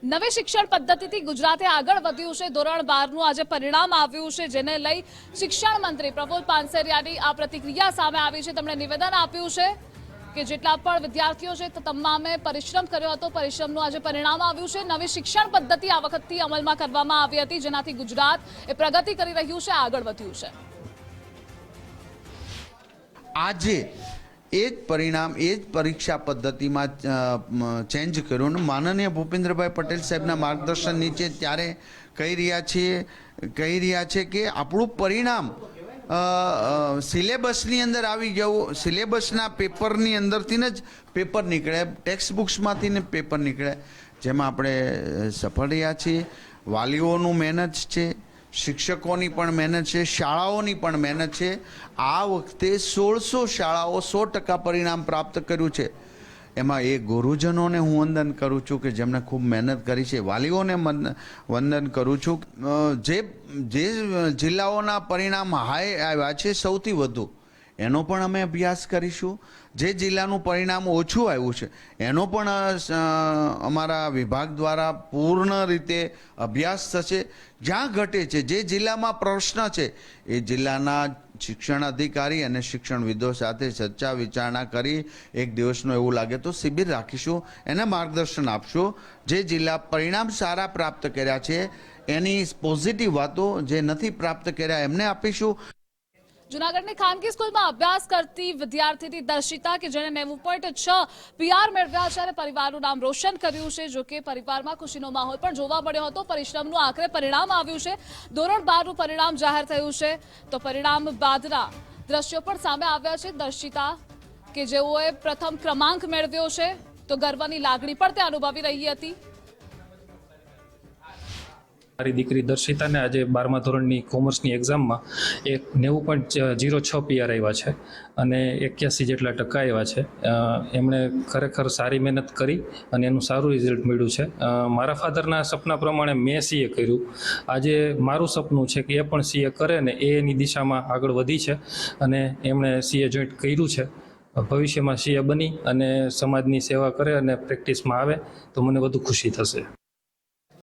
નવી શિક્ષણ પદ્ધતિથી ગુજરાતે આગળ વધ્યું છે। ધોરણ 12 નું આજે પરિણામ આવ્યું છે, જેને લઈ શિક્ષણ મંત્રી પ્રફુલ પાનસેરિયાની આ પ્રતિક્રિયા સામે આવી છે। તેમણે નિવેદન આપ્યું છે કે જેટલા પણ વિદ્યાર્થીઓ છે તમામે પરિશ્રમ કર્યો હતો, પરિશ્રમનું આજે પરિણામ આવ્યું છે। નવી શિક્ષણ પદ્ધતિ આ વખતથી અમલમાં કરવામાં આવી હતી, જેનાથી ગુજરાત એ પ્રગતિ કરી રહ્યું છે, આગળ વધ્યું છે। આજે એ જ પરિણામ એ જ પરીક્ષા પદ્ધતિમાં ચેન્જ કર્યું અને માનનીય ભૂપેન્દ્રભાઈ પટેલ સાહેબના માર્ગદર્શન નીચે ત્યારે કહી રહ્યા છે કે આપણું પરિણામ સિલેબસની અંદર આવી જવું, સિલેબસના પેપરની અંદરથી જ પેપર નીકળે, ટેક્સ્ટ બુક્સમાંથી ને પેપર નીકળે, જેમાં આપણે સફળ રહ્યા છીએ। વાલીઓનું મહેનત છે, શિક્ષકોની પણ મહેનત છે, શાળાઓની પણ મહેનત છે। આ વખતે 1600 શાળાઓ 100% પરિણામ પ્રાપ્ત કર્યું છે। એમાં એ ગુરુજનોને હું વંદન કરું છું કે જેમણે ખૂબ મહેનત કરી છે, વાલીઓને વંદન કરું છું। જે જિલ્લાઓના પરિણામ હાઈ આવ્યા છે સૌથી વધુ, એનો પણ અમે અભ્યાસ કરીશું। જે જિલ્લાનું પરિણામ ઓછું આવ્યું છે એનો પણ અમારા વિભાગ દ્વારા પૂર્ણ રીતે અભ્યાસ થશે। જ્યાં ઘટે છે, જે જિલ્લામાં પ્રશ્ન છે, એ જિલ્લાના શિક્ષણ અધિકારી અને શિક્ષણવિદો સાથે ચર્ચા વિચારણા કરી એક દિવસનું એવું લાગે તો શિબિર રાખીશું, એને માર્ગદર્શન આપશું। જે જિલ્લા પરિણામ સારા પ્રાપ્ત કર્યા છે એની પોઝિટિવ વાતો, જે નથી પ્રાપ્ત કર્યા એમને આપીશું। જૂનાગઢની ખાનગી સ્કૂલમાં અભ્યાસ કરતી વિદ્યાર્થીની દર્શિતા કે જેણે 90.6 PR મેળવ્યા છે અને પરિવારનું નામ રોશન કર્યું છે। જો કે પરિવારમાં ખુશીનો માહોલ પણ જોવા મળ્યો હતો। પરિશ્રમનું આખરે પરિણામ આવ્યું છે। ધોરણ 12 નું પરિણામ જાહેર થયું છે, તો પરિણામ બાદના દ્રશ્યો પણ સામે આવ્યા છે। દર્શિતા કે જેઓએ પ્રથમ ક્રમાંક મેળવ્યો છે, તો ગર્વની લાગણી પણ તે અનુભવી રહી હતી। મારી દીકરી દર્શિતાને આજે 12મા ધોરણની કોમર્સની એક્ઝામમાં 90.06 PR આવ્યા છે અને 81 જેટલા ટકા આવ્યા છે। એમણે ખરેખર સારી મહેનત કરી અને એનું સારું રિઝલ્ટ મળ્યું છે। મારા ફાધરના સપના પ્રમાણે મેં CA કર્યું, આજે મારું સપનું છે કે એ પણ CA કરે ને એની દિશામાં આગળ વધી છે અને એમણે CA જોઈન્ટ કર્યું છે। ભવિષ્યમાં CA બની અને સમાજની સેવા કરે અને પ્રેક્ટિસમાં આવે તો મને વધુ ખુશી થશે।